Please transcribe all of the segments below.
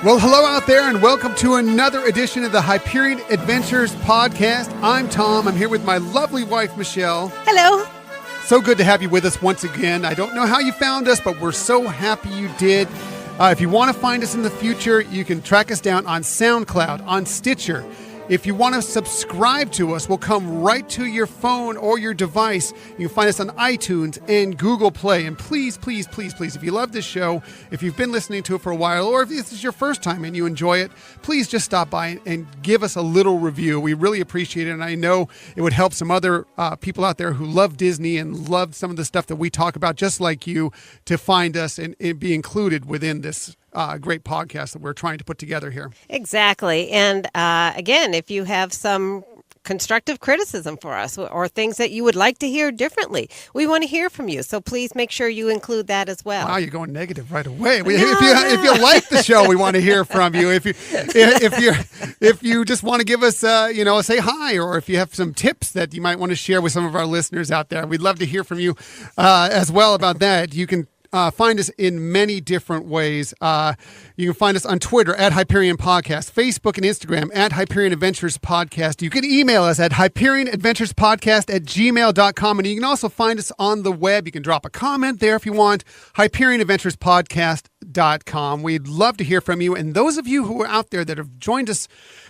Well, hello out there, and welcome to another edition of the Hyperion Adventures podcast. I'm Tom. I'm here with my lovely wife, Michelle. Hello. So good to have you with us once again. I don't know how you found us, but we're so happy you did. If you want to find us in the future, you can track us down on SoundCloud, on Stitcher. If you want to subscribe to us, we'll come right to your phone or your device. You can find us on iTunes and Google Play. And please, please, please, please, if you love this show, if you've been listening to it for a while, or if this is your first time and you enjoy it, please just stop by and give us a little review. We really appreciate it. And I know it would help some other people out there who love Disney and love some of the stuff that we talk about, just like you, to find us and be included within this great podcast that we're trying to put together here. Exactly. And again, if you have some constructive criticism for us or things that you would like to hear differently, we want to hear from you. So please make sure you include that as well. Wow, you're going negative right away. If you like the show, we want to hear from you. If you just want to give us say hi, or if you have some tips that you might want to share with some of our listeners out there, we'd love to hear from you as well about that. You can find us in many different ways. You can find us on Twitter at Hyperion Podcast, Facebook and Instagram at Hyperion Adventures Podcast. You can email us at HyperionAdventuresPodcast@gmail.com. And you can also find us on the web. You can drop a comment there if you want, HyperionAdventuresPodcast.com. We'd love to hear from you. And those of you who are out there that have joined us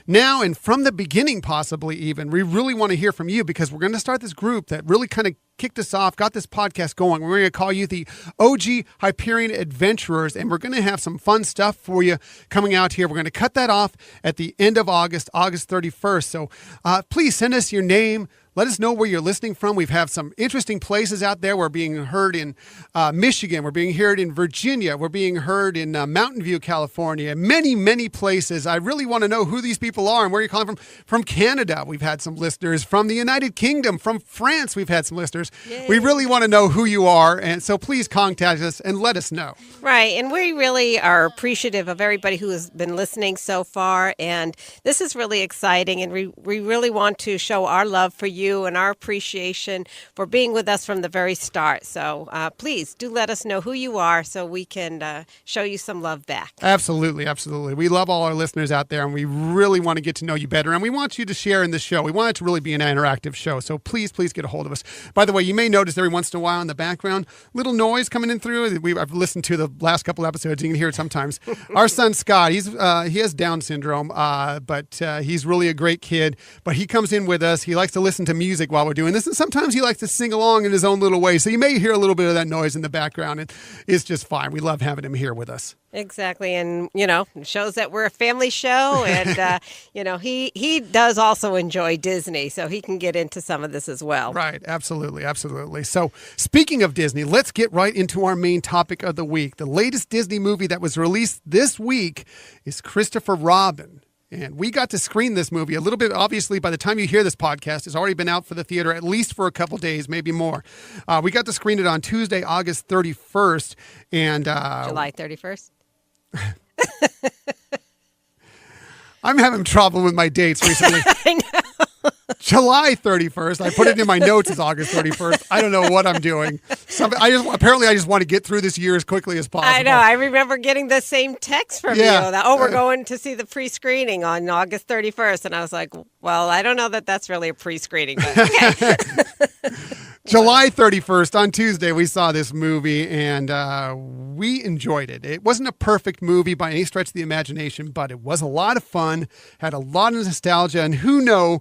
now and from the beginning, possibly even, we really want to hear from you, because we're going to start this group that really kind of kicked us off, got this podcast going. We're going to call you the OG Hyperion Adventurers, and we're going to have some fun stuff for you coming out here. We're going to cut that off at the end of August 31st. So please send us your name. Let us know where you're listening from. We've had some interesting places out there. We're being heard in Michigan. We're being heard in Virginia. We're being heard in Mountain View, California. Many, many places. I really want to know who these people are and where you're calling from. From Canada, we've had some listeners. From the United Kingdom, from France, we've had some listeners. Yay. We really want to know who you are, and so please contact us and let us know. Right, and we really are appreciative of everybody who has been listening so far, and this is really exciting, and we really want to show our love for you and our appreciation for being with us from the very start. So please do let us know who you are so we can show you some love back. Absolutely, absolutely. We love all our listeners out there, and we really want to get to know you better, and we want you to share in the show. We want it to really be an interactive show, so please, please get a hold of us. By the way, you may notice every once in a while in the background, little noise coming in through. I've listened to the last couple episodes. You can hear it sometimes. Our son, Scott, he has Down syndrome, but he's really a great kid, but he comes in with us. He likes to listen to music while we're doing this, and sometimes he likes to sing along in his own little way, so you may hear a little bit of that noise in the background, and it's just fine. We love having him here with us. Exactly, and it shows that we're a family show, and he does also enjoy Disney, so he can get into some of this as well. Right, absolutely, absolutely. So speaking of Disney, let's get right into our main topic of the week. The latest Disney movie that was released this week is Christopher Robin. And we got to screen this movie a little bit. Obviously, by the time you hear this podcast, it's already been out for the theater at least for a couple days, maybe more. We got to screen it on Tuesday, August 31st. And July 31st? I'm having trouble with my dates recently. I know. July 31st. I put it in my notes as August 31st. I don't know what I'm doing. Apparently I just want to get through this year as quickly as possible. I know. I remember getting the same text from you that, we're going to see the pre-screening on August 31st. And I was like, well, I don't know that that's really a pre-screening. But okay. July 31st, on Tuesday, we saw this movie, and we enjoyed it. It wasn't a perfect movie by any stretch of the imagination, but it was a lot of fun, had a lot of nostalgia, and who knew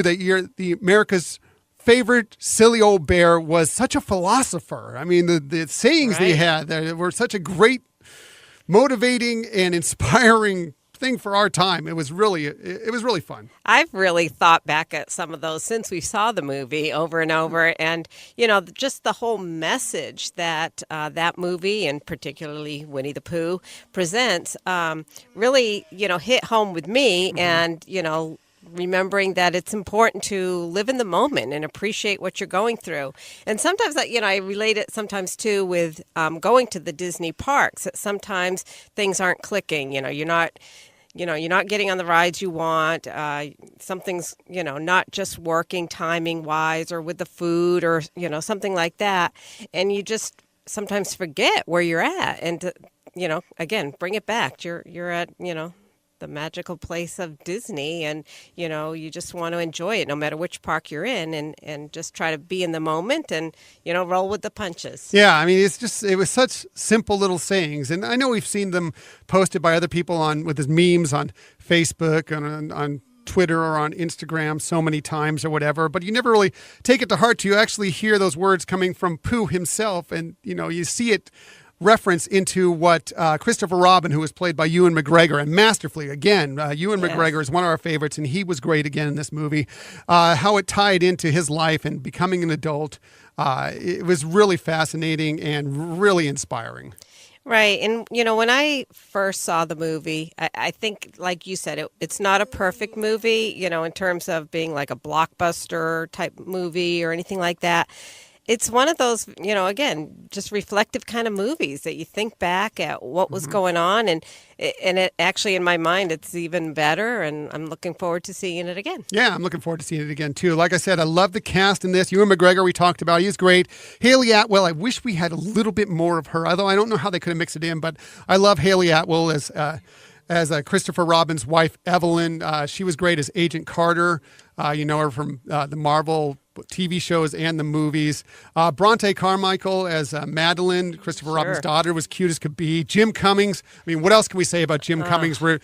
that the America's favorite silly old bear was such a philosopher. I mean, the sayings they had there were such a great, motivating, and inspiring thing for our time. It was really fun. I've really thought back at some of those since we saw the movie over and over, and just the whole message that that movie, and particularly Winnie the Pooh, presents really hit home with me. Mm-hmm. And remembering that it's important to live in the moment and appreciate what you're going through. And sometimes, I relate it sometimes too with going to the Disney parks. That sometimes things aren't clicking. You're not getting on the rides you want. Something's, not just working timing wise or with the food or, something like that. And you just sometimes forget where you're at. And, again, bring it back. You're at, the magical place of Disney, and you just want to enjoy it no matter which park you're in, and just try to be in the moment and roll with the punches. Yeah, I mean, it was such simple little sayings, and I know we've seen them posted by other people with his memes on Facebook and on Twitter or on Instagram so many times or whatever, but you never really take it to heart till you actually hear those words coming from Pooh himself, and you see it reference into what Christopher Robin, who was played by Ewan McGregor, and masterfully, again, Ewan McGregor is one of our favorites, and he was great again in this movie. How it tied into his life and becoming an adult, it was really fascinating and really inspiring. Right. And, when I first saw the movie, I think, like you said, it's not a perfect movie, in terms of being like a blockbuster type movie or anything like that. It's one of those, again, just reflective kind of movies that you think back at what was going on. And it actually, in my mind, it's even better. And I'm looking forward to seeing it again. Yeah, I'm looking forward to seeing it again, too. Like I said, I love the cast in this. Ewan McGregor, we talked about. He's great. Haley Atwell, I wish we had a little bit more of her, although I don't know how they could have mixed it in. But I love Haley Atwell as Christopher Robin's wife, Evelyn. She was great as Agent Carter. You know her from the Marvel TV shows and the movies. Bronte Carmichael as Madeline, Christopher Robin's daughter, was cute as could be. Jim Cummings. I mean, what else can we say about Jim Cummings? We're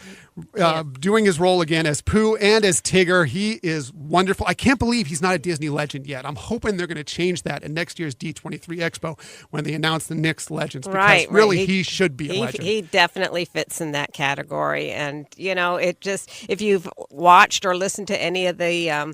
doing his role again as Pooh and as Tigger. He is wonderful. I can't believe he's not a Disney legend yet. I'm hoping they're going to change that in next year's D23 Expo when they announce the next legends. Because really, he should be a legend. He definitely fits in that category. And, it just, if you've watched or listened to any of the,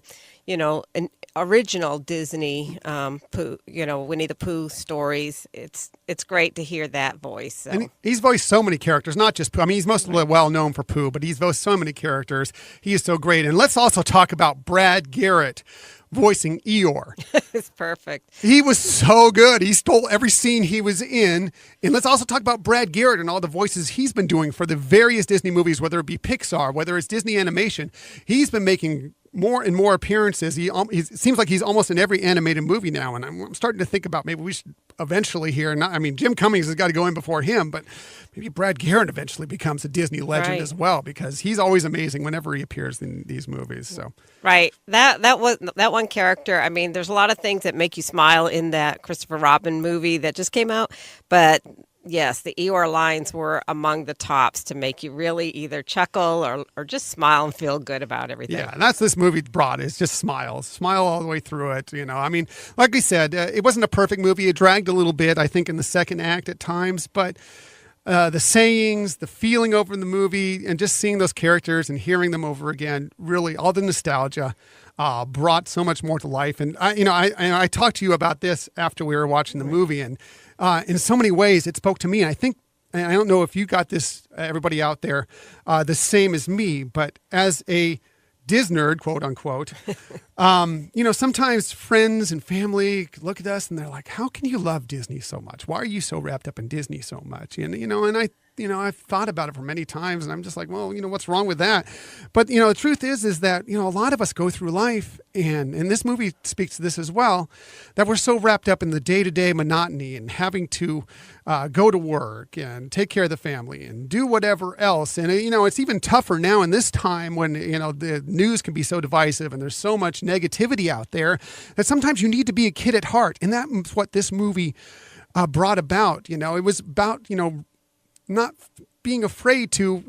original Disney Pooh, Winnie the Pooh stories, it's great to hear that voice. So. And he's voiced so many characters, not just Pooh. I mean, he's mostly well known for Pooh, but he's voiced so many characters. He is so great. And let's also talk about Brad Garrett voicing Eeyore. It's perfect. He was so good. He stole every scene he was in. And let's also talk about Brad Garrett and all the voices he's been doing for the various Disney movies, whether it be Pixar, whether it's Disney animation. He's been making more and more appearances. It seems like he's almost in every animated movie now, and I'm starting to think about maybe we should eventually here. Jim Cummings has got to go in before him, but maybe Brad Garrett eventually becomes a Disney legend as well, because he's always amazing whenever he appears in these movies. So right, that one character. I mean, there's a lot of things that make you smile in that Christopher Robin movie that just came out, but yes, the Eeyore lines were among the tops to make you really either chuckle or just smile and feel good about everything. Yeah, and that's this movie brought. It's just smile all the way through it. I mean, like we said, it wasn't a perfect movie. It dragged a little bit, I think, in the second act at times, but the sayings, the feeling over the movie, and just seeing those characters and hearing them over again, really, all the nostalgia brought so much more to life. And I talked to you about this after we were watching the movie, and in so many ways it spoke to me. And I don't know if you got this, everybody out there, the same as me, but as a Disnerd, quote unquote, sometimes friends and family look at us and they're like, how can you love Disney so much? Why are you so wrapped up in Disney so much? And, I've thought about it for many times, and I'm just like, well, what's wrong with that? But, the truth is that, a lot of us go through life, and this movie speaks to this as well, that we're so wrapped up in the day-to-day monotony and having to go to work and take care of the family and do whatever else. And, it's even tougher now in this time when, the news can be so divisive and there's so much negativity out there that sometimes you need to be a kid at heart. And that's what this movie brought about. It was about, not being afraid to,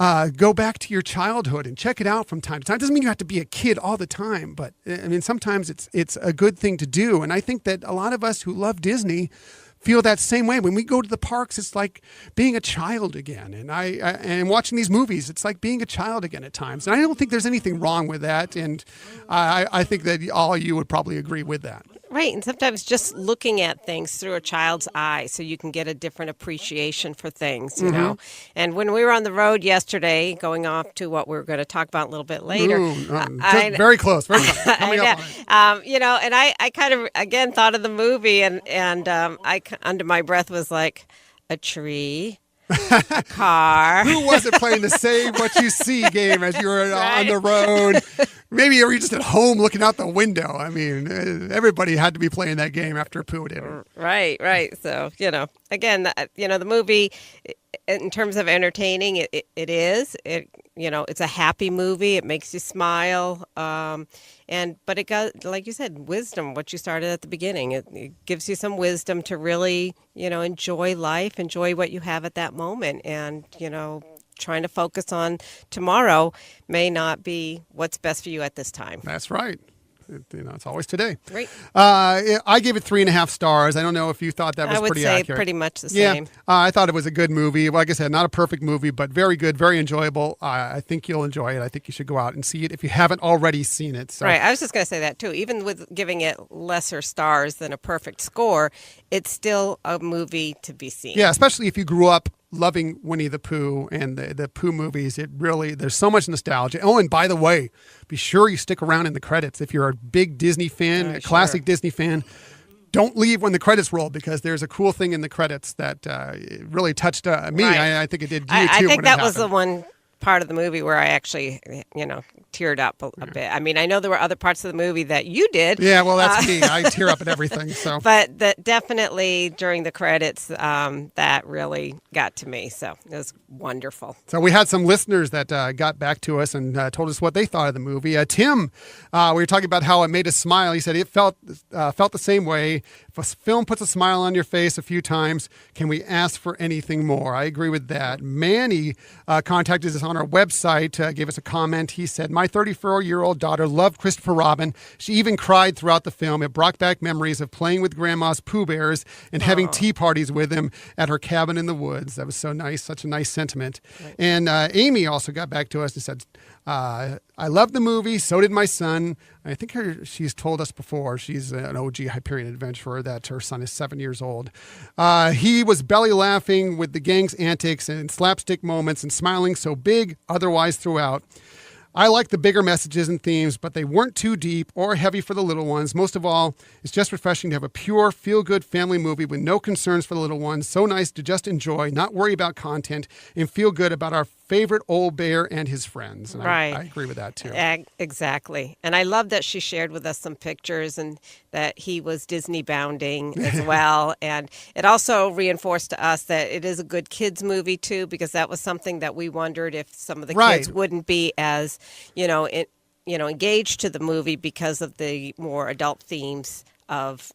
go back to your childhood and check it out from time to time. It doesn't mean you have to be a kid all the time, but sometimes it's a good thing to do. And I think that a lot of us who love Disney feel that same way. When we go to the parks, it's like being a child again. And watching these movies, it's like being a child again at times. And I don't think there's anything wrong with that. And I think that all of you would probably agree with that. Right, and sometimes just looking at things through a child's eyes so you can get a different appreciation for things, you know. And when we were on the road yesterday, going off to what we're going to talk about a little bit later, Just very close, very close. I Coming know, up on it. you know, and I kind of again thought of the movie, and under my breath was like a tree. A car. Who wasn't playing the Save What You See game as you were on the road? Maybe you were just at home looking out the window. I mean, everybody had to be playing that game after Pooh did it. Right. So, you know, again, the movie, in terms of entertaining, it is. You know, it's a happy movie. It makes you smile. But it got, like you said, wisdom, what you started at the beginning. It gives you some wisdom to really, you know, enjoy life, enjoy what you have at that moment. And, you know, trying to focus on tomorrow may not be what's best for you at this time. That's right. It's always today. Right. I gave it 3.5 stars. I don't know if you thought that was pretty accurate. I would say pretty much the same. I thought it was a good movie. Like I said, not a perfect movie, but very good, very enjoyable. I think you'll enjoy it. I think you should go out and see it if you haven't already seen it. So. Right. I was just going to say that too. Even with giving it lesser stars than a perfect score, it's still a movie to be seen. Yeah, especially if you grew up loving Winnie the Pooh and the Pooh movies. There's so much nostalgia. Oh, and by the way, be sure you stick around in the credits. If you're a big Disney fan, a classic Disney fan, don't leave when the credits roll, because there's a cool thing in the credits that really touched me. Right. I think it did you too. I think that was the one part of the movie where I actually, you know, teared up a bit. I mean, I know there were other parts of the movie that you did. Yeah, well, that's me. I tear up at everything. So, but that definitely during the credits, that really got to me. So it was wonderful. So we had some listeners that got back to us and told us what they thought of the movie. Tim, we were talking about how it made us smile. He said it felt the same way. If a film puts a smile on your face a few times, can we ask for anything more? I agree with that. Manny contacted us on our website, gave us a comment. He said, my 34-year-old daughter loved Christopher Robin. She even cried throughout the film. It brought back memories of playing with Grandma's Pooh Bears and having tea parties with him at her cabin in the woods. That was so nice, such a nice sentiment. Right. And Amy also got back to us and said, I loved the movie. So did my son. I think she's told us before, she's an OG Hyperion adventurer, that her son is 7 years old. He was belly laughing with the gang's antics and slapstick moments and smiling so big otherwise throughout. I like the bigger messages and themes, but they weren't too deep or heavy for the little ones. Most of all, it's just refreshing to have a pure, feel-good family movie with no concerns for the little ones. So nice to just enjoy, not worry about content, and feel good about our favorite old bear and his friends. And right. I agree with that, too. Exactly. And I love that she shared with us some pictures and that he was Disney bounding as well. And it also reinforced to us that it is a good kids movie, too, because that was something that we wondered if some of the kids wouldn't be as, engaged to the movie because of the more adult themes of,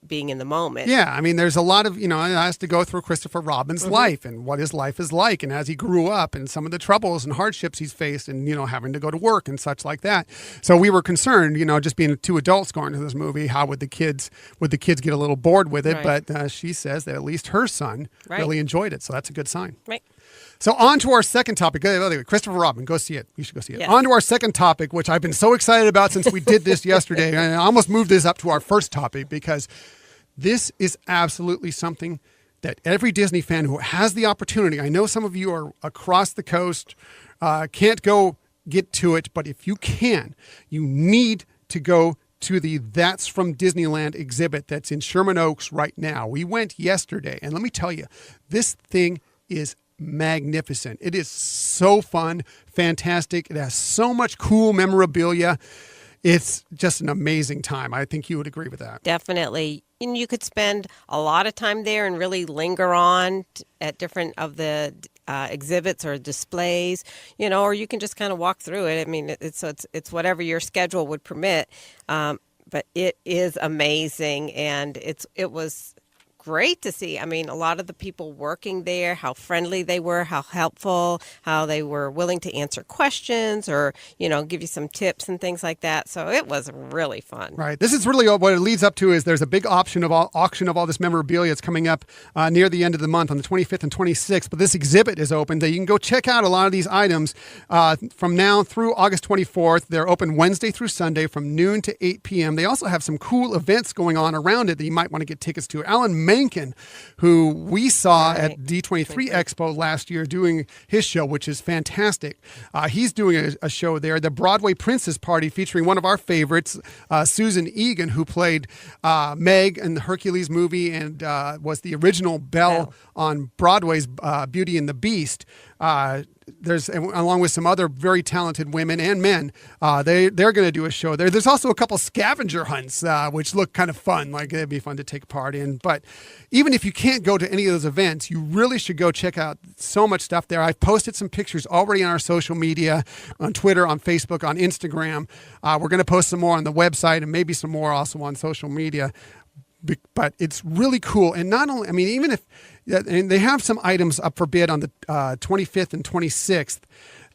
being in the moment. Yeah, I mean, there's a lot of, it has to go through Christopher Robin's life and what his life is like, and as he grew up and some of the troubles and hardships he's faced and, having to go to work and such like that. So we were concerned, just being two adults going to this movie, how would the kids get a little bored with it? Right. But she says that at least her son really enjoyed it. So that's a good sign. Right. So on to our second topic. Christopher Robin, go see it. You should go see it. Yes. On to our second topic, which I've been so excited about since we did this yesterday. And I almost moved this up to our first topic because this is absolutely something that every Disney fan who has the opportunity, I know some of you are across the coast, can't go get to it, but if you can, you need to go to the That's from Disneyland exhibit that's in Sherman Oaks right now. We went yesterday, and let me tell you, this thing is magnificent. It is so fun, fantastic. It has so much cool memorabilia. It's just an amazing time. I think you would agree with that. Definitely. And you could spend a lot of time there and really linger on at different of the exhibits or displays, or you can just kind of walk through it. I mean, it's whatever your schedule would permit. But it is amazing, and it was great to see. I mean, a lot of the people working there, how friendly they were, how helpful, how they were willing to answer questions or, give you some tips and things like that. So it was really fun. Right. This is really what it leads up to is there's a big auction of all this memorabilia. It's coming up near the end of the month on the 25th and 26th. But this exhibit is open. You can go check out a lot of these items from now through August 24th. They're open Wednesday through Sunday from noon to 8 p.m. They also have some cool events going on around it that you might want to get tickets to. Alan Menken, who we saw at D23 Expo last year doing his show, which is fantastic. He's doing a show there, the Broadway Princess Party, featuring one of our favorites, Susan Egan, who played Meg in the Hercules movie and was the original Belle on Broadway's Beauty and the Beast. There's, along with some other very talented women and men, they're going to do a show there. There's also a couple scavenger hunts, which look kind of fun, like it'd be fun to take part in. But even if you can't go to any of those events, you really should go check out so much stuff there. I've posted some pictures already on our social media, on Twitter, on Facebook, on Instagram. We're going to post some more on the website and maybe some more also on social media. But it's really cool. And not only, I mean, even if, and they have some items up for bid on the 25th and 26th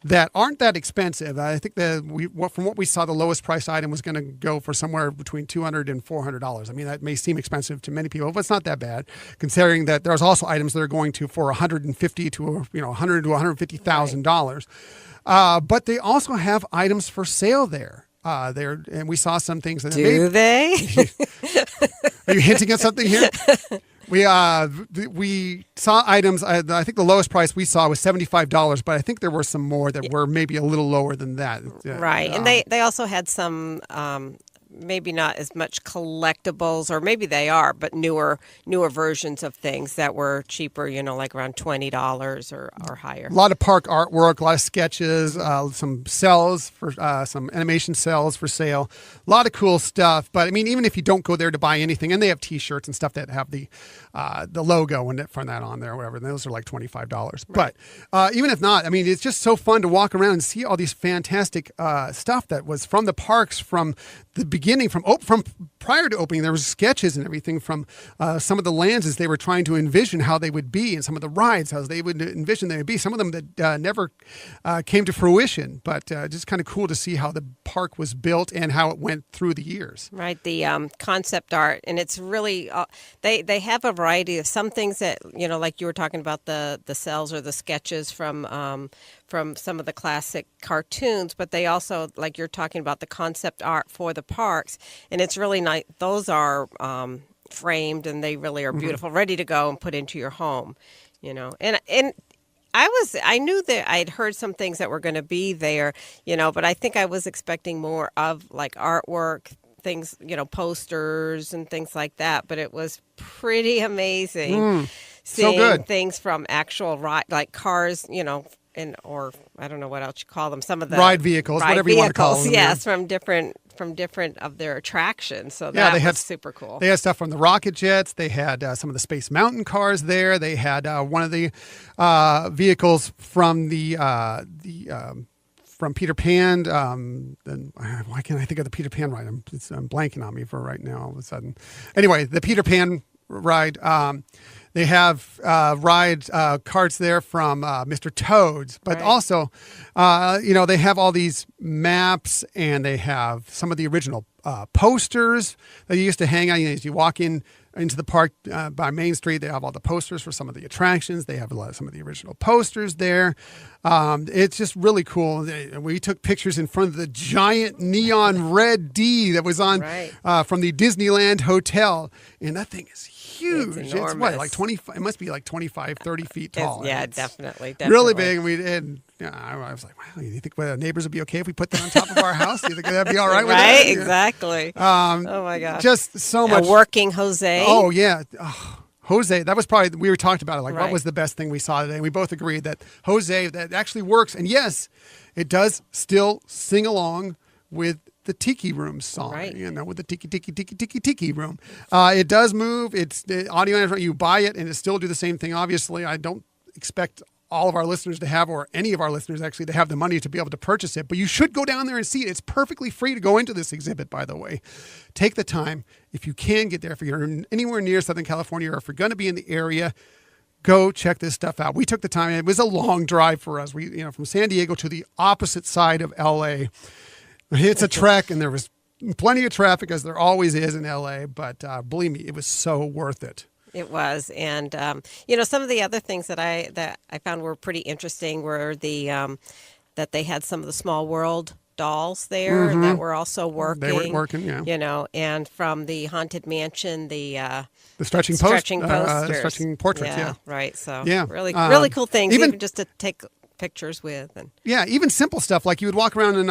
that aren't that expensive. I think from what we saw, the lowest price item was going to go for somewhere between $200 and $400. I mean, that may seem expensive to many people, but it's not that bad, considering that there's also items that are going to for $150 to $100 to $150,000. But they also have items for sale there. And we saw some things. Do they? Are you hinting at something here? We saw items. I think the lowest price we saw was $75, but I think there were some more that were maybe a little lower than that. Right, and they also had some. Maybe not as much collectibles, or maybe they are, but newer versions of things that were cheaper, like around $20 or higher. A lot of park artwork, a lot of sketches, some cells for some animation cells for sale. A lot of cool stuff. But I mean, even if you don't go there to buy anything, and they have T-shirts and stuff that have the logo and from that on there, or whatever. And those are like $25. Right. But even if not, I mean, it's just so fun to walk around and see all these fantastic stuff that was from the parks from the beginning, from prior to opening. There was sketches and everything from some of the lands as they were trying to envision how they would be, and some of the rides how they would envision they would be. Some of them that never came to fruition, but just kind of cool to see how the park was built and how it went through the years. Right, the concept art, and it's really they have a variety of some things that like you were talking about the cells or the sketches from some of the classic cartoons, but they also, like you're talking about, the concept art for the parks, and it's really nice. Those are framed, and they really are beautiful, ready to go and put into your home, and I knew that I'd heard some things that were going to be there, but I think I was expecting more of like artwork, things, posters and things like that, but it was pretty amazing seeing things from actual like cars, or I don't know what else you call them. Some of the ride vehicles, whatever you want to call them. Yes, from different of their attractions. So that was super cool. They had stuff from the rocket jets. They had some of the Space Mountain cars there. They had one of the vehicles from from Peter Pan. Then why can't I think of the Peter Pan ride? I'm blanking on me for right now all of a sudden. Anyway, the Peter Pan ride. They have carts there from Mr. Toad's, but also, they have all these maps, and they have some of the original posters that you used to hang out. As you walk into the park by Main Street, they have all the posters for some of the attractions. They have some of the original posters there. It's just really cool. We took pictures in front of the giant neon red D that was on from the Disneyland Hotel, and that thing is huge. It's what, like 25? It must be like 25, 30 feet tall. Definitely. Really big. And I was like, wow, you think the neighbors would be okay if we put that on top of our house? Do you think that'd be all right with that? Right, exactly. Oh my gosh. Just so much. A working Jose. Oh, yeah. Jose, that was probably, we were talking about it, like what was the best thing we saw today? And we both agreed that Jose, that actually works. And yes, it does still sing along with the Tiki Room song, with the Tiki Room. It does move. It's the audio, you buy it and it still do the same thing. Obviously, I don't expect all of our listeners to have, or any of our listeners actually, to have the money to be able to purchase it. But you should go down there and see it. It's perfectly free to go into this exhibit, by the way. Take the time. If you can get there, if you're anywhere near Southern California, or if you're going to be in the area, go check this stuff out. We took the time. It was a long drive for us. We, from San Diego to the opposite side of LA. It's a trek, and there was plenty of traffic, as there always is in LA. But believe me, it was so worth it. It was, and some of the other things that I found were pretty interesting were that they had some of the Small World dolls there that were also working. They were working, yeah. And from the Haunted Mansion, the stretching posters. The stretching portraits, yeah. Right. So yeah. really cool things, even just to take pictures with. And yeah, even simple stuff like you would walk around and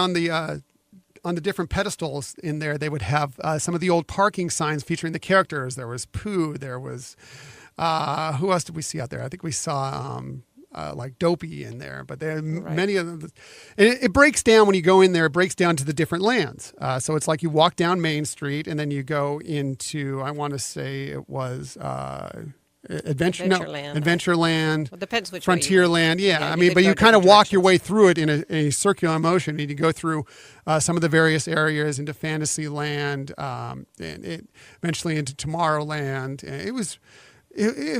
on the different pedestals in there, they would have some of the old parking signs featuring the characters. There was Pooh. There was, who else did we see out there? I think we saw like Dopey in there, but there are many of them. And it breaks down when you go in there. It breaks down to the different lands. So it's like you walk down Main Street and then you go into, I want to say it was Adventureland. Well, depends which Frontierland. Yeah, I mean, but you kind of walk your way through it in a circular motion, and you go through some of the various areas into Fantasyland, and eventually into Tomorrowland. It was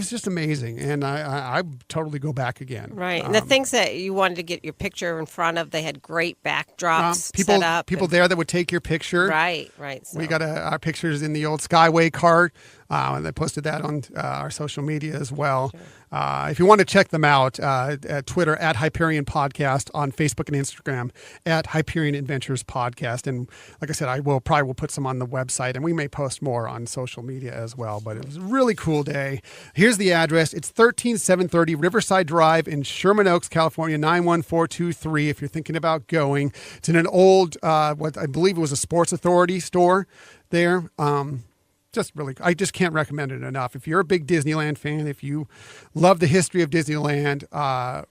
just amazing, and I totally go back again. Right, and the things that you wanted to get your picture in front of, they had great backdrops set up. People there that would take your picture. Right. So. We got our pictures in the old Skyway cart, and they posted that on our social media as well. Sure. If you want to check them out, at Twitter, at Hyperion Podcast, on Facebook and Instagram, at Hyperion Adventures Podcast. And like I said, I will put some on the website, and we may post more on social media as well. But it was a really cool day. Here's the address. It's 13730 Riverside Drive in Sherman Oaks, California, 91423, if you're thinking about going. It's in an old, what I believe it was a Sports Authority store there. I just can't recommend it enough. If you're a big Disneyland fan, if you love the history of Disneyland,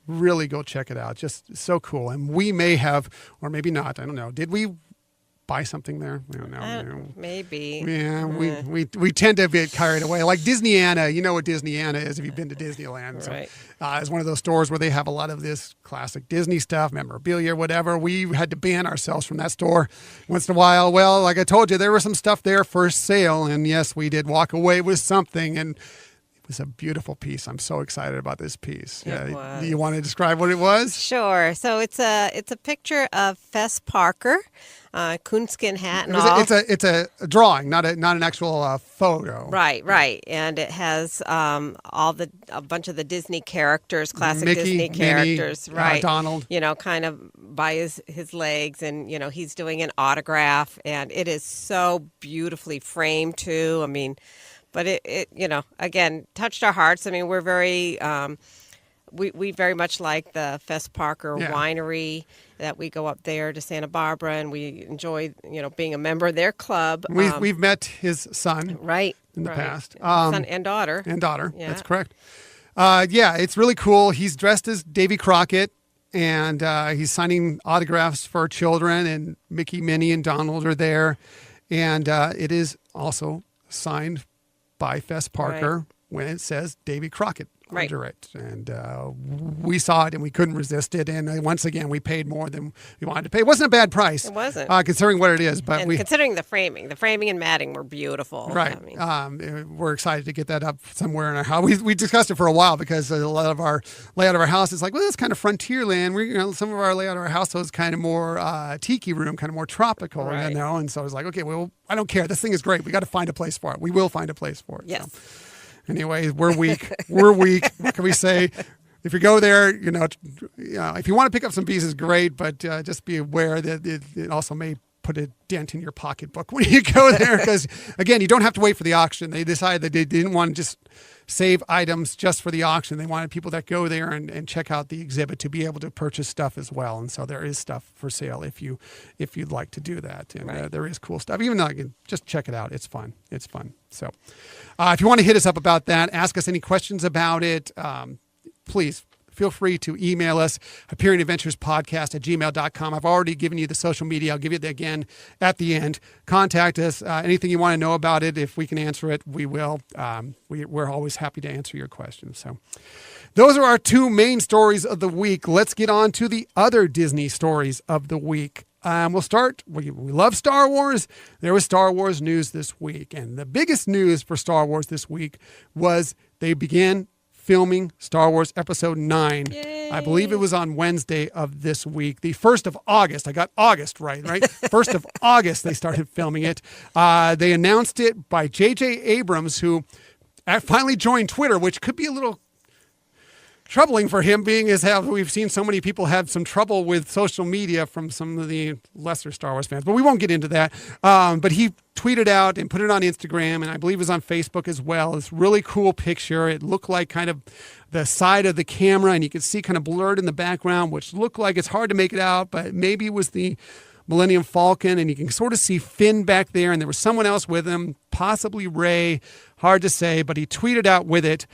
really go check it out. Just so cool. And we may have, or maybe not, I don't know. Did we buy something there? I don't know. Maybe. Yeah, we tend to get carried away. Like Disneyana, you know what Disneyana is if you've been to Disneyland. Right. So, it's one of those stores where they have a lot of this classic Disney stuff, memorabilia, whatever. We had to ban ourselves from that store once in a while. Well, like I told you, there was some stuff there for sale, and yes, we did walk away with something, and it was a beautiful piece. I'm so excited about this piece. Was. Do you want to describe what it was? Sure. So it's a picture of Fess Parker, coonskin hat and all. It's a drawing, not an actual photo. Right. And it has a bunch of the Disney characters, classic Mickey, Disney characters, Minnie, right? Donald. Kind of by his legs, and he's doing an autograph, and it is so beautifully framed too. I mean. But it again, touched our hearts. I mean, we're very, we very much like the Fess Parker Winery, that we go up there to Santa Barbara, and we enjoy, being a member of their club. We've met his son, in the past. Son and daughter. Yeah. That's correct. It's really cool. He's dressed as Davy Crockett, and he's signing autographs for children, and Mickey, Minnie, and Donald are there. And it is also signed by Fess Parker when it says Davy Crockett under it. And we saw it and we couldn't resist it. And once again, we paid more than we wanted to pay. It wasn't a bad price. It wasn't. Considering what it is. But considering the framing and matting were beautiful. Right. I mean. We're excited to get that up somewhere in our house. We discussed it for a while because a lot of our layout of our house is like, well, it's kind of Frontierland. Some of our layout of our house is kind of more tiki room, kind of more tropical, right. And so I was like, okay, well, I don't care. This thing is great. We got to find a place for it. We will find a place for it. Yes. So. Anyway, we're weak. What can we say? If you go there, if you want to pick up some pieces, great, but just be aware that it also may put a dent in your pocketbook when you go there. Because, again, you don't have to wait for the auction. They decided that they didn't want to just save items just for the auction. They wanted people that go there and check out the exhibit to be able to purchase stuff as well. And so there is stuff for sale if you'd like to do that. And there is cool stuff. Even though just check it out. It's fun. So if you want to hit us up about that, ask us any questions about it, please feel free to email us, appearingadventurespodcast@gmail.com. I've already given you the social media. I'll give you that again at the end. Contact us. Anything you want to know about it, if we can answer it, we will. We're always happy to answer your questions. So those are our two main stories of the week. Let's get on to the other Disney stories of the week. We'll start. We love Star Wars. There was Star Wars news this week. And the biggest news for Star Wars this week was they began filming Star Wars Episode 9. Yay. I believe it was on Wednesday of this week. The 1st of August. I got August right? 1st of August they started filming it. They announced it by J.J. Abrams, who finally joined Twitter, which could be a little troubling for him, being as how we've seen so many people have some trouble with social media from some of the lesser Star Wars fans, but we won't get into that. But he tweeted out and put it on Instagram, and I believe it was on Facebook as well. This really cool picture. It looked like kind of the side of the camera, and you could see kind of blurred in the background, which looked like it's hard to make it out, but maybe it was the Millennium Falcon, and you can sort of see Finn back there, and there was someone else with him, possibly Rey. Hard to say, but he tweeted out with it,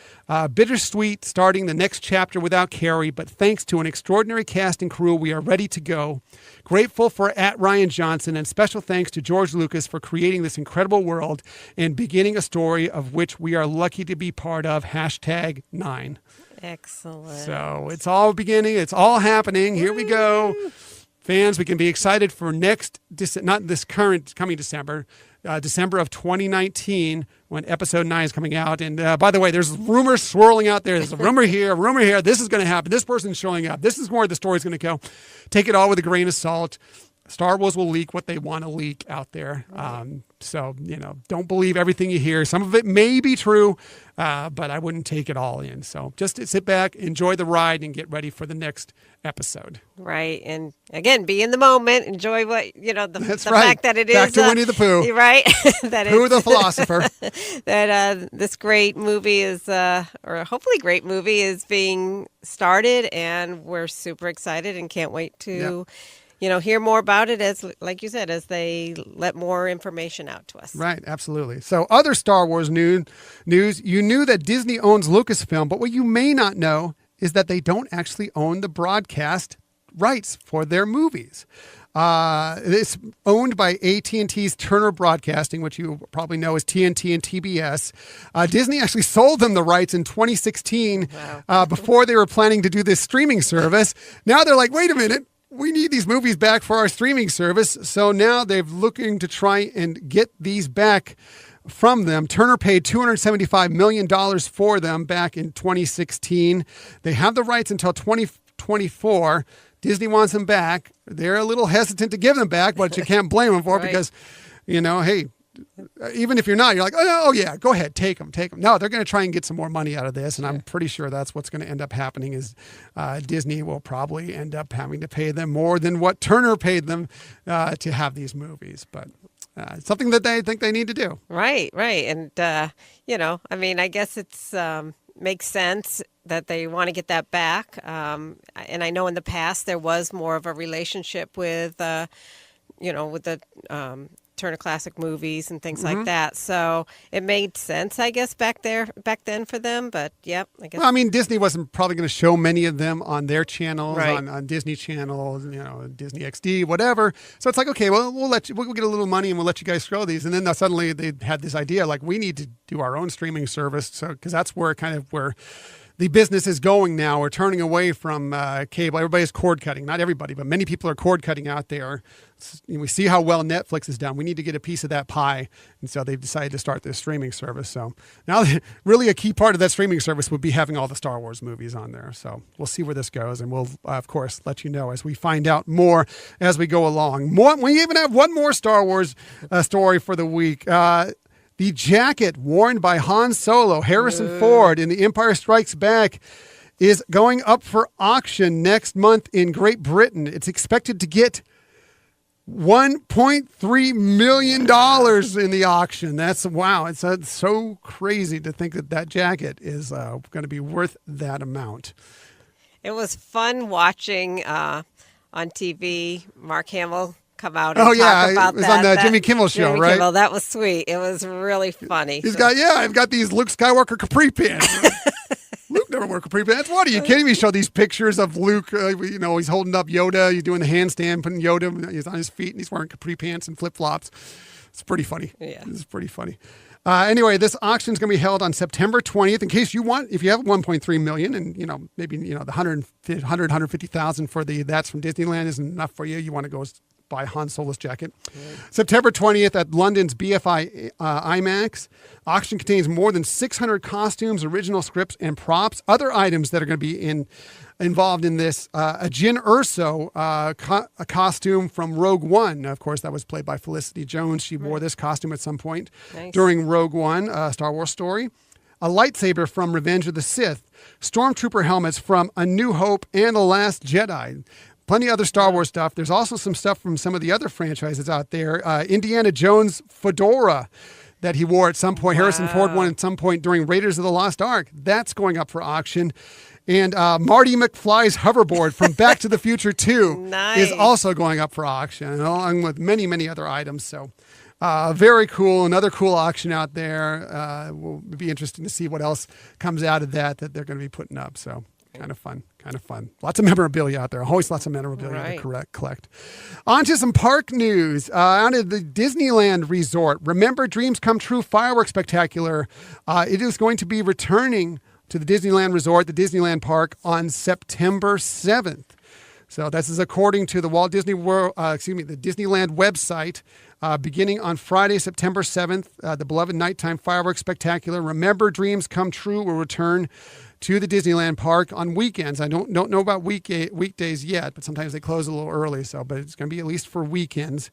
bittersweet starting the next chapter without Carrie, but thanks to an extraordinary cast and crew, we are ready to go. Grateful for @Ryan Johnson, and special thanks to George Lucas for creating this incredible world and beginning a story of which we are lucky to be part of. #9. Excellent. So it's all beginning. It's all happening. Here we go. Fans, we can be excited for not this coming December, December of 2019, when Episode 9 is coming out. And by the way, there's rumors swirling out there. There's a rumor here, a rumor here. This is going to happen. This person's showing up. This is where the story's going to go. Take it all with a grain of salt. Star Wars will leak what they want to leak out there. So, don't believe everything you hear. Some of it may be true, but I wouldn't take it all in. So just sit back, enjoy the ride, and get ready for the next episode. Right. And again, be in the moment. Enjoy what, That's the right. fact that it Back is. to Winnie the Pooh. Right. That Pooh the philosopher. That this great movie is, or hopefully great movie is being started. And we're super excited and can't wait to... hear more about it as, like you said, as they let more information out to us. Right, absolutely. So other Star Wars news, you knew that Disney owns Lucasfilm, but what you may not know is that they don't actually own the broadcast rights for their movies. It's owned by AT&T's Turner Broadcasting, which you probably know as TNT and TBS. Disney actually sold them the rights in 2016 before they were planning to do this streaming service. Now they're like, wait a minute. We need these movies back for our streaming service. So now they're looking to try and get these back from them. Turner paid $275 million for them back in 2016. They have the rights until 2024. Disney wants them back. They're a little hesitant to give them back, but you can't blame them for it because, hey, even if you're not, you're like, oh yeah, go ahead, take them. No, they're going to try and get some more money out of this, and I'm pretty sure that's what's going to end up happening is Disney will probably end up having to pay them more than what Turner paid them to have these movies. But it's something that they think they need to do. Right. And, I guess it's makes sense that they want to get that back. And I know in the past there was more of a relationship with, with the Turner Classic Movies and things like that. So it made sense, I guess, back then for them. But yep, I guess. Well, Disney wasn't probably going to show many of them on their channels, right. on Disney Channel, Disney XD, whatever. So it's like, okay, well, we'll get a little money and we'll let you guys show these. And then suddenly they had this idea, like, we need to do our own streaming service. So because that's where the business is going now. We're turning away from cable. Everybody's cord cutting. Not everybody, but many people are cord cutting out there. We see how well Netflix has done. We need to get a piece of that pie. And so they've decided to start this streaming service. So now really a key part of that streaming service would be having all the Star Wars movies on there. So we'll see where this goes. And we'll, of course, let you know as we find out more as we go along. We even have one more Star Wars story for the week. The jacket worn by Han Solo, Harrison Ford in The Empire Strikes Back is going up for auction next month in Great Britain. It's expected to get $1.3 million in the auction. That's wow. It's so crazy to think that jacket is going to be worth that amount. It was fun watching on TV Mark Hamill come out and talk about it was that. on the Jimmy Kimmel show, Jimmy right? Kimmel, that was sweet. It was really funny. I've got these Luke Skywalker capri pants. Luke never never wear capri pants. What are you kidding me? Show these pictures of Luke. He's holding up Yoda. He's doing the handstand, putting Yoda. He's on his feet, and he's wearing capri pants and flip flops. It's pretty funny. Yeah, it's pretty funny. Anyway, this auction is going to be held on September 20th. In case if you have 1.3 million, and maybe the 150,000 for that's from Disneyland isn't enough for you. You want to go buy Han Solo's jacket. Right. September 20th at London's BFI IMAX. Auction contains more than 600 costumes, original scripts, and props. Other items that are going to be involved in this, a Jyn Erso a costume from Rogue One. Of course, that was played by Felicity Jones. She wore this costume at some point during Rogue One, Star Wars story. A lightsaber from Revenge of the Sith. Stormtrooper helmets from A New Hope and The Last Jedi. Plenty of other Star Wars stuff. There's also some stuff from some of the other franchises out there. Indiana Jones fedora that he wore at some point. Wow. Harrison Ford won at some point during Raiders of the Lost Ark. That's going up for auction. And Marty McFly's hoverboard from Back to the Future 2 is also going up for auction, along with many, many other items. So very cool. Another cool auction out there. Will be interesting to see what else comes out of that they're going to be putting up. So kind of fun. Lots of memorabilia out there. Always lots of memorabilia to collect. On to some park news. On to the Disneyland Resort. Remember Dreams Come True Fireworks Spectacular. It is going to be returning to the Disneyland Resort, the Disneyland Park, on September 7th. So this is according to the the Disneyland website. Beginning on Friday, September 7th, the beloved nighttime fireworks spectacular Remember Dreams Come True will return to the Disneyland Park on weekends. I don't know about weekdays yet, but sometimes they close a little early. But it's going to be at least for weekends.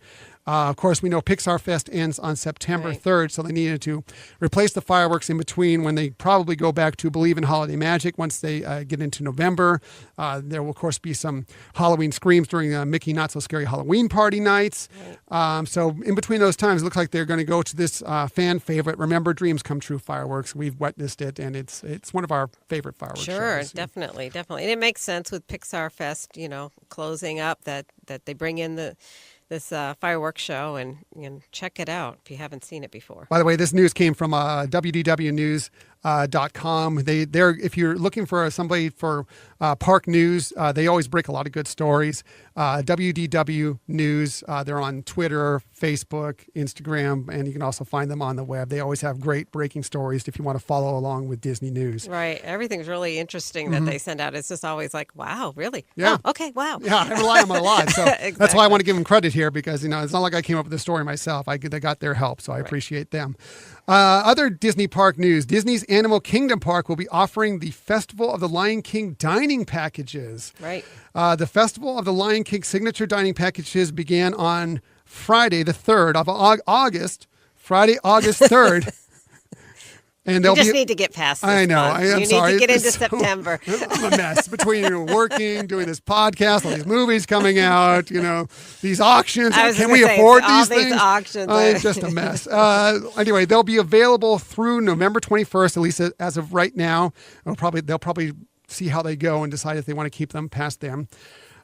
Of course, we know Pixar Fest ends on September 3rd, so they needed to replace the fireworks in between when they probably go back to Believe in Holiday Magic once they get into November. There will, of course, be some Halloween screams during Mickey Not So Scary Halloween Party nights. So in between those times, it looks like they're going to go to this fan favorite, Remember Dreams Come True fireworks. We've witnessed it, and it's one of our favorite fireworks shows. Sure, definitely. And it makes sense with Pixar Fest, closing up that they bring in this fireworks show and check it out if you haven't seen it before. By the way, this news came from wdwnews.com. They're if you're looking for somebody for park news, they always break a lot of good stories. WDW News, they're on Twitter, Facebook, Instagram, and you can also find them on the web. They always have great breaking stories if you want to follow along with Disney news. Right. Everything's really interesting that they send out. It's just always like, wow, really? Yeah. Oh, okay, wow. Yeah, I rely on them a lot. So Exactly. That's why I want to give them credit here because, it's not like I came up with the story myself. They got their help, so I appreciate them. Other Disney park news. Disney's Animal Kingdom Park will be offering the Festival of the Lion King dining packages. Right. The Festival of the Lion King signature dining packages began on Friday, the 3rd of August. Friday, August 3rd. And you just need to get past this. I know. I'm sorry. You need to get into September. I'm a mess between working, doing this podcast, all these movies coming out, these auctions. Can we afford these things? Auctions. It's just a mess. Anyway, they'll be available through November 21st, at least as of right now. They'll probably see how they go and decide if they want to keep them past them.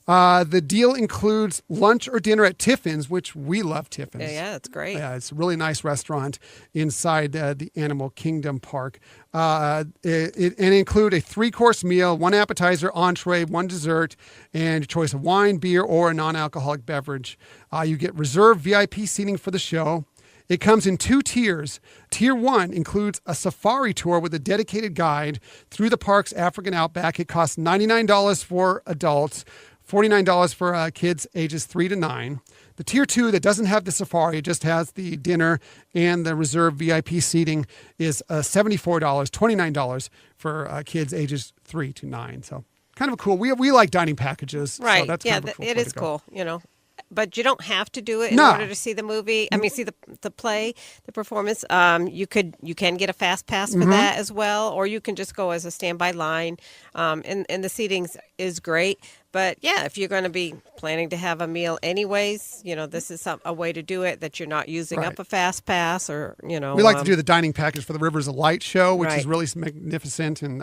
The deal includes lunch or dinner at Tiffin's, which we love Tiffin's. Yeah, it's great. Yeah, it's a really nice restaurant inside the Animal Kingdom Park. It include a 3-course meal, 1 appetizer, entree, 1 dessert, and a choice of wine, beer, or a non-alcoholic beverage. You get reserved VIP seating for the show. It comes in 2 tiers. Tier 1 includes a safari tour with a dedicated guide through the park's African outback. It costs $99 for adults, $49 for kids ages 3 to 9. The Tier 2 that doesn't have the safari, it just has the dinner and the reserved VIP seating, is $74, $29 for kids ages 3 to 9. So kind of cool. We like dining packages. Right. So that's yeah, kind of a cool it is cool, But you don't have to do it in No. order to see the movie. I mean, see the play, the performance. You can get a fast pass for that as well, or you can just go as a standby line. And the seatings is great. But yeah, if you're going to be planning to have a meal anyways, this is a way to do it that you're not using up a fast pass or. We like to do the dining package for the Rivers of Light show, which is Right. really magnificent, and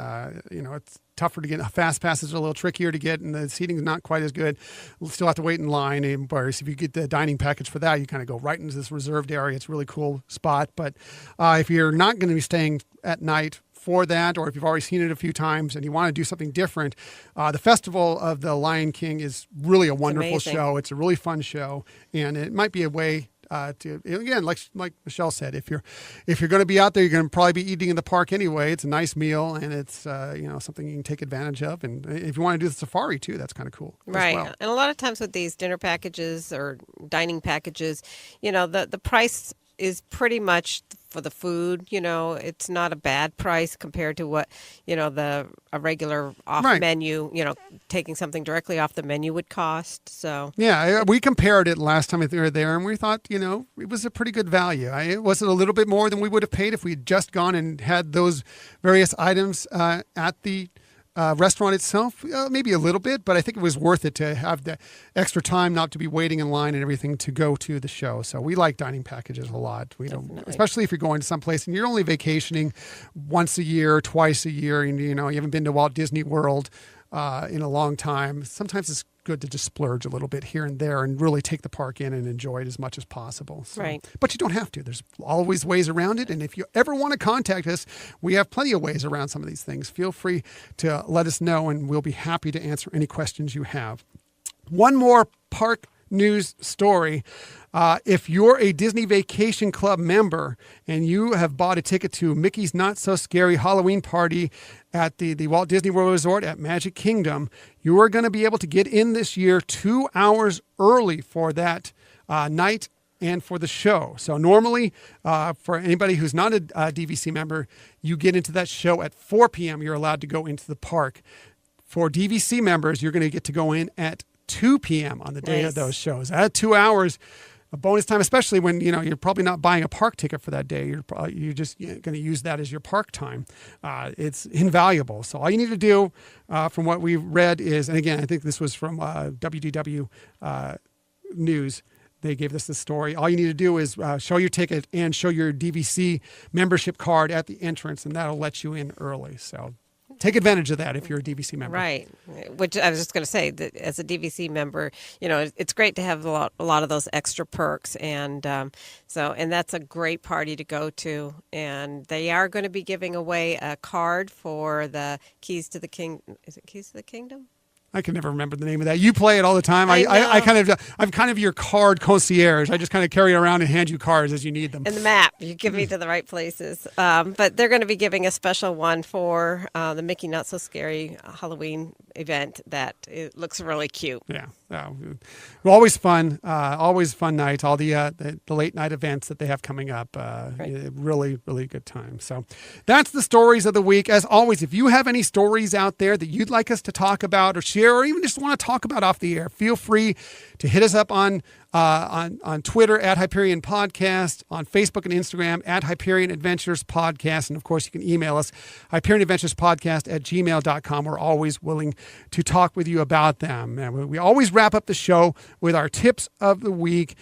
it's tougher to get. Fast passes are a little trickier to get, and the seating is not quite as good. We'll still have to wait in line. And whereas if you get the dining package for that, you kind of go right into this reserved area. It's a really cool spot. But if you're not going to be staying at night for that, or if you've already seen it a few times and you want to do something different, the Festival of the Lion King is really a wonderful show. It's a really fun show, and it might be a way to, again, like Michelle said, if you're going to be out there, you're going to probably be eating in the park anyway. It's a nice meal, and it's something you can take advantage of. And if you want to do the safari too, that's kind of cool. Right. As well. And a lot of times with these dinner packages or dining packages, the price is pretty much for the food. It's not a bad price compared to what a regular off menu, taking something directly off the menu would cost. So yeah, we compared it last time we were there, and we thought it was a pretty good value. Was it a little bit more than we would have paid if we'd just gone and had those various items at the restaurant itself? Maybe a little bit, but I think it was worth it to have the extra time, not to be waiting in line and everything to go to the show. So we like dining packages a lot. We don't, especially if you're going to someplace and you're only vacationing once a year, twice a year, and you haven't been to Walt Disney World in a long time. Sometimes it's good to just splurge a little bit here and there and really take the park in and enjoy it as much as possible. So, right. But you don't have to. There's always ways around it. And if you ever want to contact us, we have plenty of ways around some of these things. Feel free to let us know, and we'll be happy to answer any questions you have. One more park news story. If you're a Disney Vacation Club member and you have bought a ticket to Mickey's Not So Scary Halloween Party at the Walt Disney World Resort at Magic Kingdom, you are going to be able to get in this year 2 hours early for that night and for the show. So normally, for anybody who's not a DVC member, you get into that show at 4 p.m. You're allowed to go into the park. For DVC members, you're going to get to go in at 2 p.m. on the day of those shows. At 2 hours, a bonus time, especially when you're probably not buying a park ticket for that day. You're just going to use that as your park time. It's invaluable. So all you need to do, from what we read, is, and again, I think this was from WDW News. They gave us the story. All you need to do is show your ticket and show your DVC membership card at the entrance, and that'll let you in early. So take advantage of that if you're a DVC member. Right. Which I was just going to say that as a DVC member, it's great to have a lot of those extra perks. And and that's a great party to go to. And they are going to be giving away a card for the Keys to the Kingdom. Is it Keys to the Kingdom? I can never remember the name of that. You play it all the time. I'm kind of your card concierge. I just kind of carry it around and hand you cards as you need them. And the map, you give me to the right places. But they're going to be giving a special one for the Mickey Not So Scary Halloween event that it looks really cute. Yeah. Always fun nights. All the late night events that they have coming up. Really, really good time. So that's the stories of the week. As always, if you have any stories out there that you'd like us to talk about or share, or even just want to talk about off the air, feel free to hit us up on Twitter at Hyperion Podcast, on Facebook and Instagram at Hyperion Adventures Podcast. And of course, you can email us, HyperionAdventuresPodcast@gmail.com. We're always willing to talk with you about them. And we always wrap up the show with our tips of the week.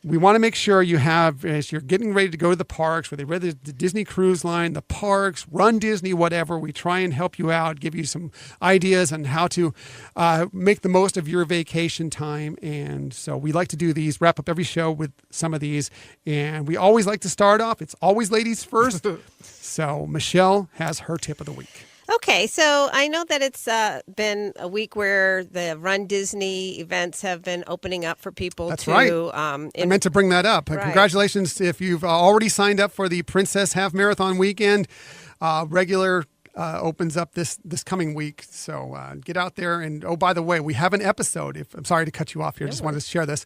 We want to make sure you have, as you're getting ready to go to the parks, whether the Disney Cruise Line, the parks, Run Disney, whatever, we try and help you out, give you some ideas on how to make the most of your vacation time. And so we like to do these, wrap up every show with some of these. And we always like to start off. It's always ladies first. So Michelle has her tip of the week. Okay, so I know that it's been a week where the Run Disney events have been opening up for people. That's right. I meant to bring that up. Right. Congratulations if you've already signed up for the Princess Half Marathon weekend. Regular opens up this coming week. So get out there. And oh, by the way, we have an episode. I'm sorry to cut you off here. Just wanted to share this.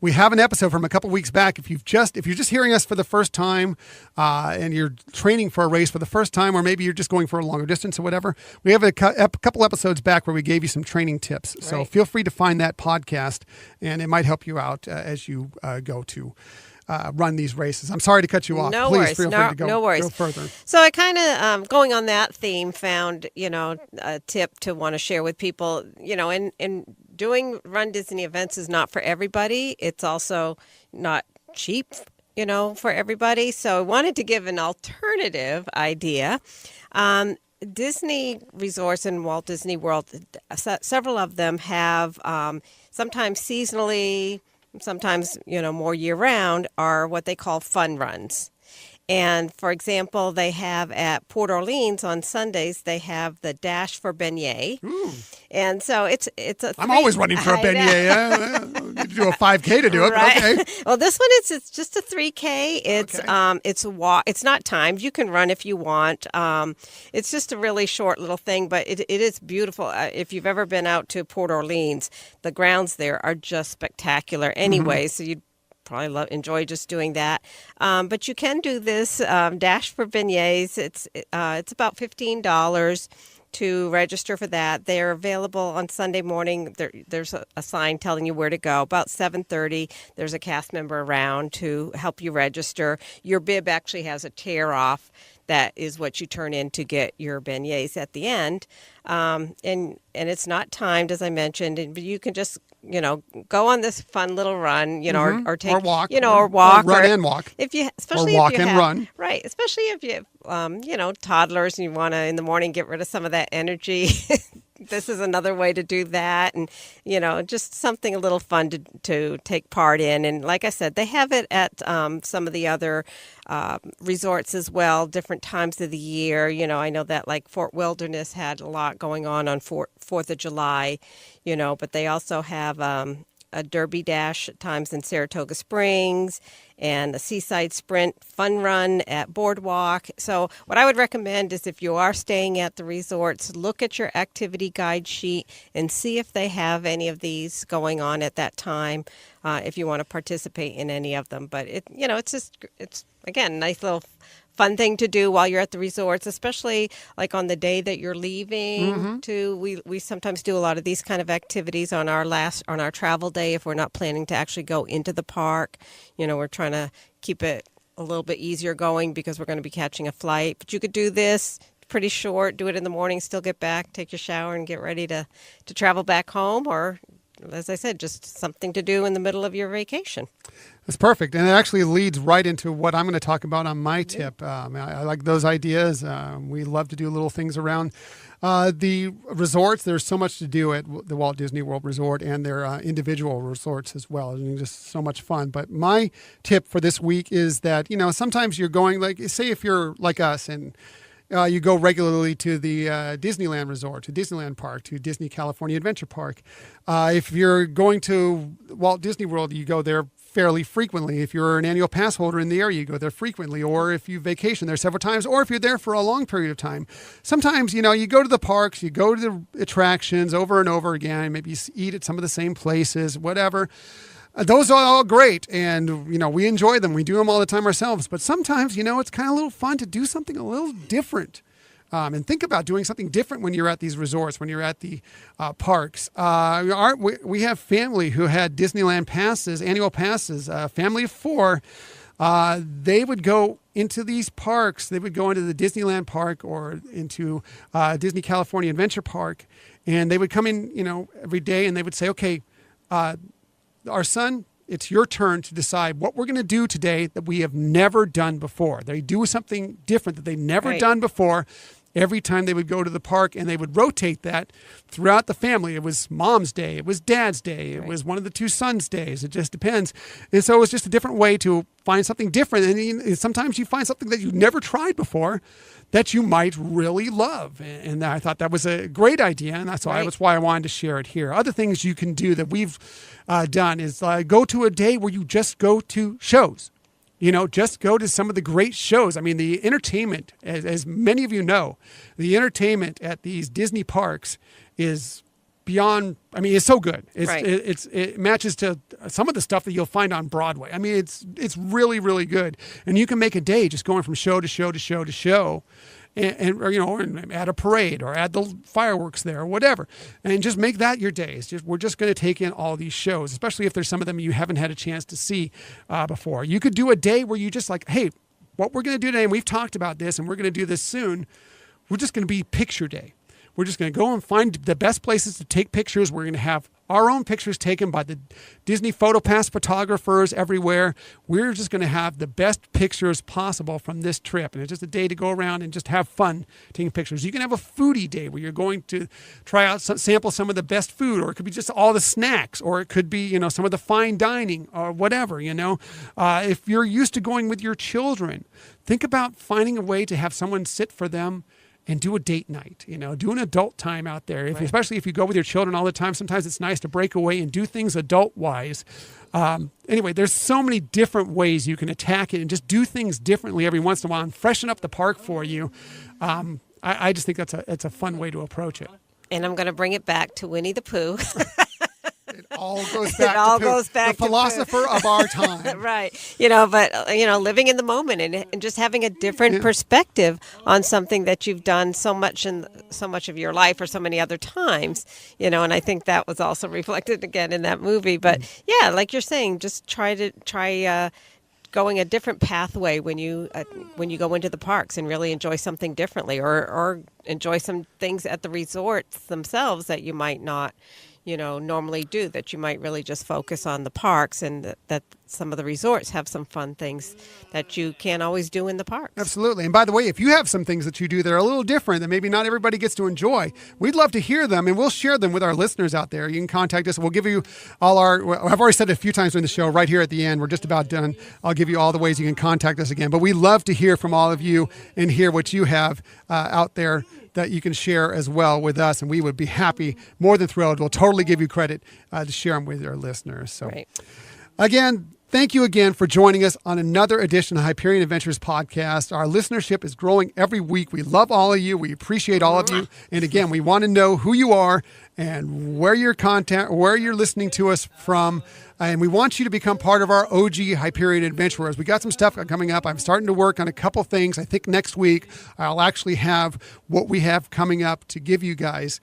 We have an episode from a couple weeks back. If you're just hearing us for the first time and you're training for a race for the first time, or maybe you're just going for a longer distance or whatever, we have a couple episodes back where we gave you some training tips. So Right. Feel free to find that podcast, and it might help you out as you go to run these races. I'm sorry to cut you off. No Please worries. feel free to No worries. go further. So I kind of, going on that theme, found, a tip to want to share with people, and doing Run Disney events is not for everybody. It's also not cheap, for everybody. So I wanted to give an alternative idea. Disney resorts in Walt Disney World, several of them have sometimes seasonally, sometimes more year round, are what they call fun runs. And for example, they have at Port Orleans on Sundays, they have the Dash for Beignet. Ooh. And so it's a I'm always running for a I know. beignet. You need to do a 5K to do it, Right. but okay. Well, this one it's just a 3K. It's Okay. it's not timed. You can run if you want. It's just a really short little thing, but it is beautiful. If you've ever been out to Port Orleans, the grounds there are just spectacular. Anyway, so you'd probably enjoy just doing that. But you can do this Dash for Beignets. It's about $15 to register for that. They're available on Sunday morning. There's a sign telling you where to go. About 7:30, there's a cast member around to help you register. Your bib actually has a tear off. That is what you turn in to get your beignets at the end. And it's not timed, as I mentioned. And you can just, go on this fun little run, or take, Or walk. or walk. Or run and walk. If you, especially walk if you and have, run. Right. Especially if you have, toddlers and you want to, in the morning, get rid of some of that energy. This is another way to do that. And, just something a little fun to take part in. And like I said, they have it at some of the other resorts as well, different times of the year. I know that like Fort Wilderness had a lot going on 4th of July, but they also have a Derby Dash at times in Saratoga Springs and a Seaside Sprint fun run at Boardwalk. So what I would recommend is if you are staying at the resorts, look at your activity guide sheet and see if they have any of these going on at that time if you want to participate in any of them. But it's again, nice little fun thing to do while you're at the resorts, especially like on the day that you're leaving. We sometimes do a lot of these kind of activities on our travel day if we're not planning to actually go into the park. We're trying to keep it a little bit easier going because we're going to be catching a flight. But you could do this pretty short, do it in the morning, still get back, take your shower and get ready to travel back home, or as I said, just something to do in the middle of your vacation. That's perfect. And it actually leads right into what I'm going to talk about on my tip. I like those ideas. We love to do little things around the resorts. There's so much to do at the Walt Disney World Resort and their individual resorts as well. I mean, just so much fun. But my tip for this week is that, sometimes you're going, like, say if you're like us and you go regularly to the Disneyland Resort, to Disneyland Park, to Disney California Adventure Park. If you're going to Walt Disney World, you go there fairly frequently. If you're an annual pass holder in the area, you go there frequently. Or if you vacation there several times, or if you're there for a long period of time. Sometimes, you go to the parks, you go to the attractions over and over again, maybe you eat at some of the same places, whatever. Those are all great, and, we enjoy them. We do them all the time ourselves. But sometimes, it's kind of a little fun to do something a little different. And think about doing something different when you're at these resorts, when you're at the parks. We have family who had Disneyland passes, annual passes, a family of 4. They would go into these parks. They would go into the Disneyland Park or into Disney California Adventure Park, and they would come in, every day, and they would say, okay, our son, it's your turn to decide what we're going to do today that we have never done before. They do something different that they've never done before. Every time they would go to the park, and they would rotate that throughout the family. It was Mom's day. It was Dad's day. It was one of the 2 sons' days. It just depends. And so it was just a different way to find something different. And sometimes you find something that you've never tried before that you might really love. And I thought that was a great idea, and that's why I wanted to share it here. Other things you can do that we've done is go to a day where you just go to shows. Just go to some of the great shows. I mean, the entertainment, as many of you know, the entertainment at these Disney parks is beyond, it's so good. It matches to some of the stuff that you'll find on Broadway. I mean, it's really, really good. And you can make a day just going from show to show to show to show. And add a parade or add the fireworks there or whatever, and just make that your day. We're just going to take in all these shows, especially if there's some of them you haven't had a chance to see before. You could do a day where you just like, hey, what we're going to do today, and we've talked about this, and we're going to do this soon. We're just going to be picture day. We're just going to go and find the best places to take pictures. We're going to have our own pictures taken by the Disney PhotoPass photographers everywhere. We're just going to have the best pictures possible from this trip. And it's just a day to go around and just have fun taking pictures. You can have a foodie day where you're going to try out, sample some of the best food, or it could be just all the snacks, or it could be, some of the fine dining or whatever, If you're used to going with your children, think about finding a way to have someone sit for them and do a date night, do an adult time out there. Especially if you go with your children all the time, sometimes it's nice to break away and do things adult-wise. Anyway, there's so many different ways you can attack it and just do things differently every once in a while and freshen up the park for you. I just think it's a fun way to approach it. And I'm going to bring it back to Winnie the Pooh. It all goes back to the philosopher of our time. Right. Living in the moment and just having a different perspective on something that you've done so much of your life or so many other times, and I think that was also reflected again in that movie. But yeah, like you're saying, just try going a different pathway when you go into the parks and really enjoy something differently, or enjoy some things at the resorts themselves that you might not normally do, that you might really just focus on the parks, and that some of the resorts have some fun things that you can't always do in the parks. Absolutely. And by the way, if you have some things that you do that are a little different that maybe not everybody gets to enjoy, we'd love to hear them, and we'll share them with our listeners out there. You can contact us. We'll give you all I've already said it a few times during the show, right here at the end. We're just about done. I'll give you all the ways you can contact us again. But we love to hear from all of you and hear what you have out there that you can share as well with us, and we would be happy, more than thrilled. We'll totally give you credit to share them with our listeners. So, Again, thank you again for joining us on another edition of Hyperion Adventures podcast. Our listenership is growing every week. We love all of you. We appreciate all of you. And again, we want to know who you are and where you're listening to us from. And we want you to become part of our OG Hyperion Adventurers. We got some stuff coming up. I'm starting to work on a couple things. I think next week I'll actually have what we have coming up to give you guys.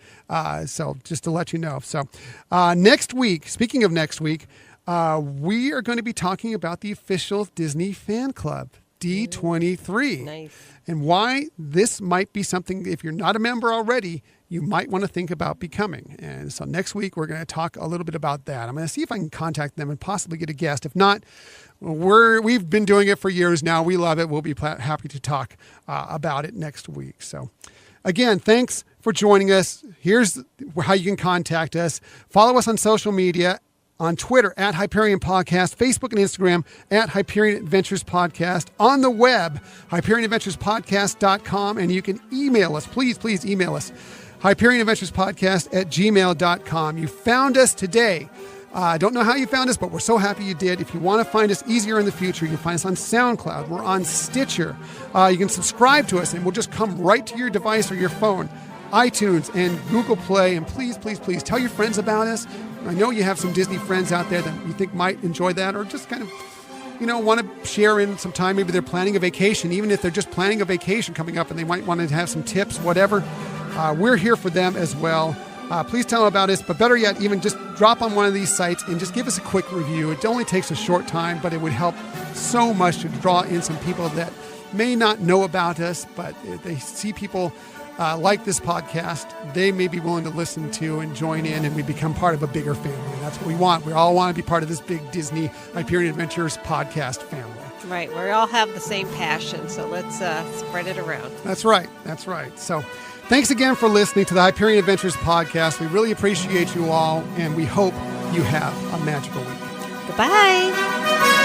So just to let you know. So next week, speaking of next week, we are going to be talking about the official Disney fan club, D23. Nice. And why this might be something, if you're not a member already, you might want to think about becoming. And so next week, we're going to talk a little bit about that. I'm going to see if I can contact them and possibly get a guest. If not, we've been doing it for years now. We love it. We'll be happy to talk about it next week. So again, thanks for joining us. Here's how you can contact us. Follow us on social media. On Twitter at Hyperion Podcast, Facebook and Instagram at Hyperion Adventures Podcast, on the web, HyperionAdventuresPodcast.com, and you can email us. Please email us, HyperionAdventuresPodcast@gmail.com. You found us today. I don't know how you found us, but we're so happy you did. If you want to find us easier in the future, you can find us on SoundCloud. We're on Stitcher. You can subscribe to us, and we'll just come right to your device or your phone. iTunes and Google Play, and please tell your friends about us. I know you have some Disney friends out there that you think might enjoy that, or just kind of, want to share in some time. Maybe they're planning a vacation, even if they're just planning a vacation coming up and they might want to have some tips, whatever. We're here for them as well. Please tell them about us, but better yet, even just drop on one of these sites and just give us a quick review. It only takes a short time, but it would help so much to draw in some people that may not know about us, but if they see people like this podcast, they may be willing to listen to and join in, and we become part of a bigger family. That's what we want. We all want to be part of this big Disney Hyperion Adventures podcast family. Right. We all have the same passion, so let's spread it around. That's right. So thanks again for listening to the Hyperion Adventures podcast. We really appreciate you all, and we hope you have a magical week. Goodbye.